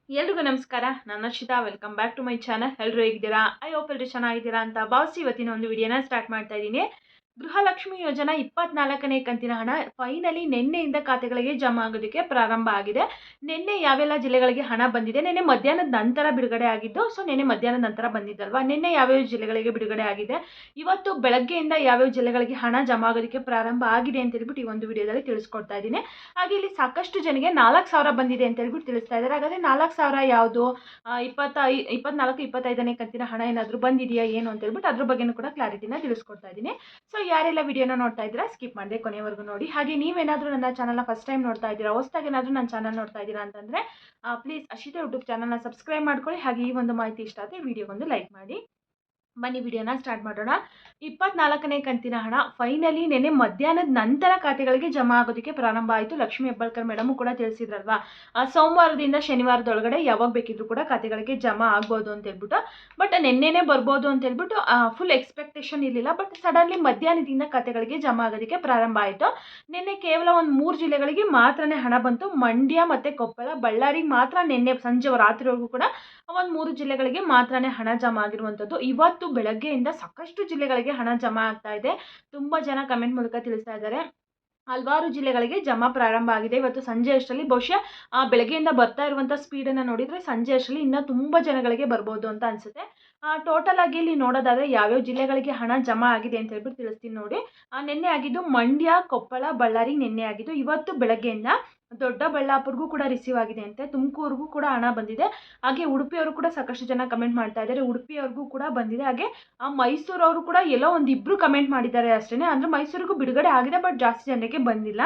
ಎಲ್ರಿಗೂ ನಮಸ್ಕಾರ. ನಾನು Harshita. Welcome back to my channel. ಎಲ್ಲರೂ ಹೇಗಿದ್ದೀರಾ? ಐ ಹೋಪ್ ಎಲ್ಲರೂ ಚೆನ್ನಾಗಿದ್ದೀರಾ ಅಂತ ಭಾವಿಸಿ ಇವತ್ತಿನ ಒಂದು ವಿಡಿಯೋನ ಸ್ಟಾರ್ಟ್ ಮಾಡ್ತಾ ಇದ್ದೀನಿ. ಗೃಹಲಕ್ಷ್ಮಿ ಯೋಜನಾ 24ನೇ ಕಂತಿನ ಹಣ ಫೈನಲಿ ನಿನ್ನೆಯಿಂದ ಖಾತೆಗಳಿಗೆ ಜಮಾ ಆಗೋದಕ್ಕೆ ಪ್ರಾರಂಭ ಆಗಿದೆ. ನಿನ್ನೆ ಯಾವೆಲ್ಲ ಜಿಲ್ಲೆಗಳಿಗೆ ಹಣ ಬಂದಿದೆ, ನಿನ್ನೆ ಮಧ್ಯಾಹ್ನದ ನಂತರ ಬಿಡುಗಡೆ ಆಗಿದ್ದು. ನಿನ್ನೆ ಮಧ್ಯಾಹ್ನದ ನಂತರ ಬಂದಿದ್ದಲ್ವಾ, ನಿನ್ನೆ ಯಾವ್ಯಾವ ಜಿಲ್ಲೆಗಳಿಗೆ ಬಿಡುಗಡೆ ಆಗಿದೆ, ಇವತ್ತು ಬೆಳಗ್ಗೆಯಿಂದ ಯಾವ್ಯಾವ ಜಿಲ್ಲೆಗಳಿಗೆ ಹಣ ಜಮಾ ಆಗೋದಕ್ಕೆ ಪ್ರಾರಂಭ ಆಗಿದೆ ಅಂತ ಹೇಳ್ಬಿಟ್ಟು ಈ ಒಂದು ವಿಡಿಯೋದಲ್ಲಿ ತಿಳಿಸ್ಕೊಡ್ತಾ ಇದ್ದೀನಿ. ಹಾಗೆ ಇಲ್ಲಿ ಸಾಕಷ್ಟು ಜನಗೆ 4,000 ಬಂದಿದೆ ಅಂತ ಹೇಳ್ಬಿಟ್ಟು ತಿಳಿಸ್ತಾ ಇದ್ದಾರೆ. ಹಾಗಾದ್ರೆ 4,000 ಯಾವುದು, 24, 25ನೇ ಕಂತಿನ ಹಣ ಏನಾದರೂ ಬಂದಿದೆಯಾ ಏನು ಅಂತ ಹೇಳ್ಬಿಟ್ಟು ಅದ್ರ ಬಗ್ಗೆನೂ ಕೂಡ ಕ್ಲಾರಿಟಿನ ತಿಳಿಸ್ಕೊಡ್ತಾ ಇದ್ದೀನಿ. ಸೊ ಯಾರೆಲ್ಲ ವಿಡಿಯೋನ ನೋಡ್ತಾ ಇದ್ದೀರಾ ಸ್ಕಿಪ್ ಮಾಡದೆ ಕೊನೆವರೆಗೂ ನೋಡಿ. ಹಾಗೆ ನೀವೇನಾದರೂ ನನ್ನ ಚಾನಲ್ನ ಫಸ್ಟ್ ಟೈಮ್ ನೋಡ್ತಾ ಇದ್ದೀರಾ, ಹೊಸದಾಗಿ ಏನಾದರೂ ನನ್ನ ಚಾನಲ್ ನೋಡ್ತಾ ಇದ್ದೀರಾ ಅಂತಂದರೆ ಪ್ಲೀಸ್ ಅರ್ಷಿತಾ ಯೂಟ್ಯೂಬ್ ಚಾನಲ್ನ ಸಬ್ಸ್ಕ್ರೈಬ್ ಮಾಡ್ಕೊಳ್ಳಿ. ಹಾಗೆ ಈ ಒಂದು ಮಾಹಿತಿ ಇಷ್ಟ ಆದರೆ ವಿಡಿಯೋಗೊಂದು ಲೈಕ್ ಮಾಡಿ. ಬನ್ನಿ ವಿಡಿಯೋನ ಸ್ಟಾರ್ಟ್ ಮಾಡೋಣ. 24ನೇ ಕಂತಿನ ಹಣ ಫೈನಲಿ ನೆನ್ನೆ ಮಧ್ಯಾಹ್ನದ ನಂತರ ಖಾತೆಗಳಿಗೆ ಜಮಾ ಆಗೋದಕ್ಕೆ ಪ್ರಾರಂಭ ಆಯಿತು. ಲಕ್ಷ್ಮೀ ಹೆಬ್ಬಾಳ್ಕರ್ ಮೇಡಮು ಕೂಡ ತಿಳಿಸಿದ್ರಲ್ವಾ, ಸೋಮವಾರದಿಂದ ಶನಿವಾರದೊಳಗಡೆ ಯಾವಾಗ ಬೇಕಿದ್ರು ಕೂಡ ಖಾತೆಗಳಿಗೆ ಜಮಾ ಆಗ್ಬೋದು ಅಂತ ಹೇಳ್ಬಿಟ್ಟು. ಬಟ್ ನಿನ್ನೆನೇ ಬರ್ಬೋದು ಅಂತ ಹೇಳ್ಬಿಟ್ಟು ಫುಲ್ ಎಕ್ಸ್ಪೆಕ್ಟೇಷನ್ ಇರಲಿಲ್ಲ. ಬಟ್ ಸಡನ್ಲಿ ಮಧ್ಯಾಹ್ನದಿಂದ ಖಾತೆಗಳಿಗೆ ಜಮಾ ಆಗೋದಕ್ಕೆ ಪ್ರಾರಂಭ ಆಯಿತು. ನಿನ್ನೆ ಕೇವಲ ಒಂದು 3 ಜಿಲ್ಲೆಗಳಿಗೆ ಮಾತ್ರನೇ ಹಣ ಬಂತು. ಮಂಡ್ಯ ಮತ್ತು ಕೊಪ್ಪಳ, ಬಳ್ಳಾರಿಗೆ ಮಾತ್ರ ನಿನ್ನೆ ಸಂಜೆ ರಾತ್ರಿವರೆಗೂ ಕೂಡ ಒಂದು 3 ಜಿಲ್ಲೆಗಳಿಗೆ ಮಾತ್ರನೇ ಹಣ ಜಮಾ ಆಗಿರುವಂಥದ್ದು. ಇವತ್ತು ಬೆಳಗ್ಗೆಯಿಂದ ಸಾಕಷ್ಟು ಜಿಲ್ಲೆಗಳಿಗೆ ಹಣ ಜಮಾ ಆಗ್ತಾ ಇದೆ. ತುಂಬ ಜನ ಕಮೆಂಟ್ ಮೂಲಕ ತಿಳಿಸ್ತಾ ಇದ್ದಾರೆ. ಹಲವಾರು ಜಿಲ್ಲೆಗಳಿಗೆ ಜಮಾ ಪ್ರಾರಂಭ ಆಗಿದೆ. ಇವತ್ತು ಸಂಜೆ ಅಷ್ಟರಲ್ಲಿ ಬಹುಶಃ ಬೆಳಗ್ಗೆಯಿಂದ ಬರ್ತಾ ಇರುವಂಥ ಸ್ಪೀಡನ್ನು ನೋಡಿದರೆ ಸಂಜೆ ಅಷ್ಟರಲ್ಲಿ ಇನ್ನೂ ತುಂಬ ಜನಗಳಿಗೆ ಬರ್ಬೋದು ಅಂತ ಅನಿಸುತ್ತೆ. ಟೋಟಲ್ ಆಗಿ ಇಲ್ಲಿ ನೋಡೋದಾದರೆ ಯಾವ್ಯಾವ ಜಿಲ್ಲೆಗಳಿಗೆ ಹಣ ಜಮಾ ಆಗಿದೆ ಅಂತ ಹೇಳ್ಬಿಟ್ಟು ತಿಳಿಸ್ತೀನಿ ನೋಡಿ. ನಿನ್ನೆ ಆಗಿದ್ದು ಮಂಡ್ಯ, ಕೊಪ್ಪಳ, ಬಳ್ಳಾರಿ ನಿನ್ನೆ ಆಗಿದ್ದು. ಇವತ್ತು ಬೆಳಗ್ಗೆಯಿಂದ ದೊಡ್ಡಬಳ್ಳಾಪುರಿಗೂ ಕೂಡ ರಿಸೀವ್ ಆಗಿದೆ ಅಂತೆ, ತುಮಕೂರಿಗೂ ಕೂಡ ಹಣ ಬಂದಿದೆ. ಹಾಗೆ ಉಡುಪಿಯವರು ಕೂಡ ಸಾಕಷ್ಟು ಜನ ಕಮೆಂಟ್ ಮಾಡ್ತಾ ಇದ್ದಾರೆ, ಉಡುಪಿಯವ್ರಿಗೂ ಕೂಡ ಬಂದಿದೆ. ಹಾಗೆ ಮೈಸೂರವರು ಕೂಡ ಎಲ್ಲೋ ಒಂದಿಬ್ಬರು ಕಮೆಂಟ್ ಮಾಡಿದ್ದಾರೆ ಅಷ್ಟೇ. ಅಂದರೆ ಮೈಸೂರಿಗೂ ಬಿಡುಗಡೆ ಆಗಿದೆ, ಬಟ್ ಜಾಸ್ತಿ ಜನರಿಗೆ ಬಂದಿಲ್ಲ.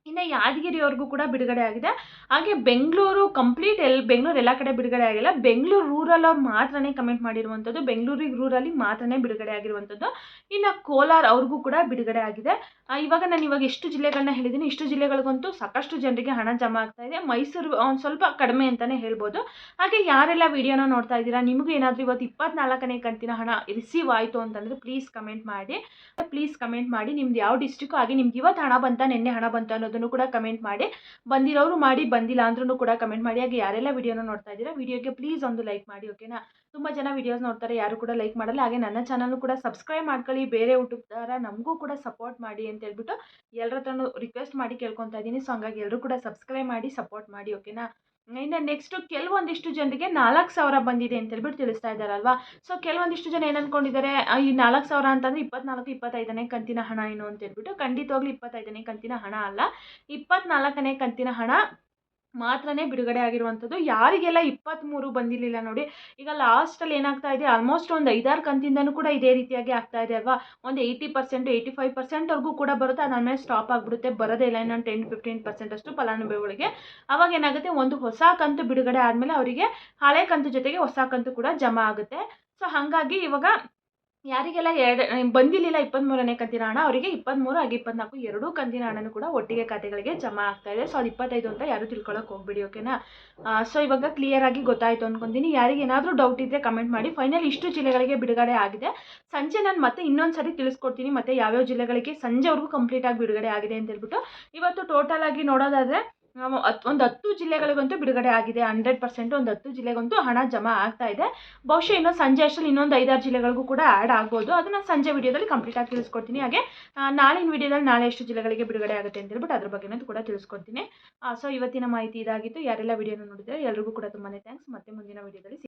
ಇನ್ನು ಯಾದಗಿರಿಯವ್ರಿಗೂ ಕೂಡ ಬಿಡುಗಡೆ ಆಗಿದೆ. ಹಾಗೆ ಬೆಂಗಳೂರು ಕಂಪ್ಲೀಟ್ ಬೆಂಗಳೂರು ಎಲ್ಲ ಕಡೆ ಬಿಡುಗಡೆ ಆಗಿಲ್ಲ. ಬೆಂಗಳೂರು ರೂರಲ್ ಅವ್ರು ಮಾತ್ರನೇ ಕಮೆಂಟ್ ಮಾಡಿರುವಂಥದ್ದು, ಬೆಂಗಳೂರಿಗೆ ರೂರಲ್ಲಿ ಮಾತ್ರನೇ ಬಿಡುಗಡೆ ಆಗಿರುವಂಥದ್ದು. ಇನ್ನು ಕೋಲಾರ ಅವ್ರಿಗೂ ಕೂಡ ಬಿಡುಗಡೆ ಆಗಿದೆ. ಇವಾಗ ನಾನು ಎಷ್ಟು ಜಿಲ್ಲೆಗಳನ್ನ ಹೇಳಿದ್ದೀನಿ, ಇಷ್ಟು ಜಿಲ್ಲೆಗಳಿಗಂತೂ ಸಾಕಷ್ಟು ಜನರಿಗೆ ಹಣ ಜಮಾ ಆಗ್ತಾ ಇದೆ. ಮೈಸೂರು ಸ್ವಲ್ಪ ಕಡಿಮೆ ಅಂತಲೇ ಹೇಳ್ಬೋದು. ಹಾಗೆ ಯಾರೆಲ್ಲ ವಿಡಿಯೋನ ನೋಡ್ತಾ ಇದ್ದೀರಾ, ನಿಮಗೂ ಏನಾದರೂ ಇವತ್ತು 24ನೇ ಕಂತಿನ ಹಣ ರಿಸೀವ್ ಆಯಿತು ಅಂತಂದರೆ ಪ್ಲೀಸ್ ಕಮೆಂಟ್ ಮಾಡಿ. ನಿಮ್ದು ಯಾವ ಡಿಸ್ಟ್ರಿಕ್ಕು, ಹಾಗೆ ನಿಮ್ಗೆ ಇವತ್ತು ಹಣ ಬಂತ, ನಿನ್ನೆ ಹಣ ಬಂತ ಅನ್ನೋದನ್ನು ಕೂಡ ಕಮೆಂಟ್ ಮಾಡಿ. ಬಂದಿರೋರು ಮಾಡಿ, ಬಂದಿಲ್ಲ ಅಂದ್ರೂ ಕೂಡ ಕಮೆಂಟ್ ಮಾಡಿ. ಹಾಗೆ ಯಾರೆಲ್ಲ ವಿಡಿಯೋನ ನೋಡ್ತಾ ಇದ್ದೀರಾ ವಿಡಿಯೋಗೆ ಪ್ಲೀಸ್ ಒಂದು ಲೈಕ್ ಮಾಡಿ, ಓಕೆನಾ. ತುಂಬ ಜನ ವಿಡಿಯೋಸ್ ನೋಡ್ತಾರೆ, ಯಾರು ಕೂಡ ಲೈಕ್ ಮಾಡಲ್ಲ. ಹಾಗೆ ನನ್ನ ಚಾನಲ್ನು ಕೂಡ ಸಬ್ಸ್ಕ್ರೈಬ್ ಮಾಡ್ಕೊಳ್ಳಿ. ಬೇರೆ ಯೂಟ್ಯೂಬ್ ಥರ ನಮಗೂ ಕೂಡ ಸಪೋರ್ಟ್ ಮಾಡಿ ಅಂತ ಹೇಳ್ಬಿಟ್ಟು ಎಲ್ಲರ ಹತ್ರನೂ ರಿಕ್ವೆಸ್ಟ್ ಮಾಡಿ ಕೇಳ್ಕೊತಾ ಇದ್ದೀನಿ. ಸೊ ಹಂಗಾಗಿ ಎಲ್ಲರೂ ಕೂಡ ಸಬ್ಸ್ಕ್ರೈಬ್ ಮಾಡಿ ಸಪೋರ್ಟ್ ಮಾಡಿ, ಓಕೆನಾ. ಇನ್ನು ನೆಕ್ಸ್ಟು ಕೆಲವೊಂದಿಷ್ಟು ಜನರಿಗೆ 4,000 ಬಂದಿದೆ ಅಂತ ಹೇಳ್ಬಿಟ್ಟು ತಿಳಿಸ್ತಾ ಇದ್ದಾರಲ್ವಾ. ಸೊ ಕೆಲವೊಂದಿಷ್ಟು ಜನ ಏನು ಅಂದ್ಕೊಂಡಿದ್ದಾರೆ, ಈ 4,000 ಅಂತಂದರೆ 24, 25ನೇ ಕಂತಿನ ಹಣ ಏನು ಅಂತ ಹೇಳ್ಬಿಟ್ಟು. ಖಂಡಿತವಾಗ್ಲೂ 25ನೇ ಕಂತಿನ ಹಣ ಅಲ್ಲ, 24ನೇ ಕಂತಿನ ಹಣ ಮಾತ್ರನೇ ಬಿಡುಗಡೆ ಆಗಿರುವಂಥದ್ದು. ಯಾರಿಗೆಲ್ಲ 23 ಬಂದಿರಲಿಲ್ಲ ನೋಡಿ, ಈಗ ಲಾಸ್ಟಲ್ಲಿ ಏನಾಗ್ತಾ ಇದೆ, ಆಲ್ಮೋಸ್ಟ್ ಒಂದು 5-6 ಕಂತಿಂದನೂ ಕೂಡ ಇದೇ ರೀತಿಯಾಗಿ ಆಗ್ತಾ ಇದೆ ಅಲ್ವಾ. ಒಂದು 80%, 85%ವರೆಗೂ ಕೂಡ ಬರುತ್ತೆ. ಅದಾದಮೇಲೆ ಸ್ಟಾಪ್ ಆಗಿಬಿಡುತ್ತೆ, ಬರೋದೇ ಇಲ್ಲ. ಇನ್ನೊಂದು 10-15% ಅಷ್ಟು ಫಲಾನುಭವಿಗಳಿಗೆ. ಅವಾಗ ಏನಾಗುತ್ತೆ, ಒಂದು ಹೊಸ ಕಂತು ಬಿಡುಗಡೆ ಆದಮೇಲೆ ಅವರಿಗೆ ಹಳೆ ಕಂತು ಜೊತೆಗೆ ಹೊಸ ಕಂತು ಕೂಡ ಜಮಾ ಆಗುತ್ತೆ. ಸೊ ಹಾಗಾಗಿ ಇವಾಗ ಯಾರಿಗೆಲ್ಲ ಬಂದಿರಲಿಲ್ಲ 23ನೇ ಕಂತಿನ ಹಣ, ಅವರಿಗೆ 23 ಹಾಗೆ 24 ಎರಡೂ ಕಂತಿನ ಹಣನೂ ಕೂಡ ಒಟ್ಟಿಗೆ ಖಾತೆಗಳಿಗೆ ಜಮಾ ಆಗ್ತಾ ಇದೆ. ಸೊ ಅದು 25 ಅಂತ ಯಾರು ತಿಳ್ಕೊಳ್ಳೋಕೆ ಹೋಗ್ಬಿಡಿ, ಓಕೆನಾ. ಸೊ ಇವಾಗ ಕ್ಲಿಯರ್ ಆಗಿ ಗೊತ್ತಾಯಿತು ಅಂದ್ಕೊತೀನಿ. ಯಾರಿಗೆ ಏನಾದರೂ ಡೌಟ್ ಇದ್ದರೆ ಕಮೆಂಟ್ ಮಾಡಿ. ಫೈನಲ್ ಇಷ್ಟು ಜಿಲ್ಲೆಗಳಿಗೆ ಬಿಡುಗಡೆ ಆಗಿದೆ. ಸಂಜೆ ನಾನು ಮತ್ತೆ ಇನ್ನೊಂದು ಸರಿ ತಿಳಿಸ್ಕೊಡ್ತೀನಿ, ಮತ್ತು ಯಾವ್ಯಾವ ಜಿಲ್ಲೆಗಳಿಗೆ ಸಂಜೆವರೆಗೂ ಕಂಪ್ಲೀಟಾಗಿ ಬಿಡುಗಡೆ ಆಗಿದೆ ಅಂತ ಹೇಳ್ಬಿಟ್ಟು. ಇವತ್ತು ಟೋಟಲ್ ಆಗಿ ನೋಡೋದಾದರೆ ಒಂದು 10 ಜಿಲ್ಲೆಗಳಿಗಂತೂ ಬಿಡುಗಡೆ ಆಗಿದೆ. 100% ಒಂದು 10 ಜಿಲ್ಲೆಗಂತೂ ಹಣ ಜಮಾ ಆಗ್ತಾ ಇದೆ. ಬಹುಶಃ ಇನ್ನೊಂದು ಸಂಜೆ ಅಷ್ಟರಲ್ಲಿ ಇನ್ನೊಂದು 5-6 ಜಿಲ್ಲೆಗಳಿಗೂ ಕೂಡ ಆ್ಯಡ್ ಆಗ್ಬೋದು. ಅದನ್ನು ಸಂಜೆ ವಿಡಿಯೋದಲ್ಲಿ ಕಂಪ್ಲೀಟಾಗಿ ತಿಳಿಸ್ಕೊಡ್ತೀನಿ. ಹಾಗೆ ನಾಳಿನ ವಿಡಿಯೋದಲ್ಲಿ ನಾಳೆ ಎಷ್ಟು ಜಿಲ್ಲೆಗಳಿಗೆ ಬಿಡುಗಡೆ ಆಗುತ್ತೆ ಅಂತ ಹೇಳ್ಬಿಟ್ಟು ಅದ್ರ ಬಗ್ಗೆನೂ ಕೂಡ ತಿಳಿಸ್ಕೊಡ್ತೀನಿ. ಸೊ ಇವತ್ತಿನ ಮಾಹಿತಿ ಇದಾಗಿತ್ತು. ಯಾರೆಲ್ಲ ವಿಡಿಯೋನ ನೋಡಿದರೆ ಎಲ್ರಿಗೂ ಕೂಡ ತುಂಬಾ ಥ್ಯಾಂಕ್ಸ್. ಮತ್ತೆ ಮುಂದಿನ ವಿಡಿಯೋದಲ್ಲಿ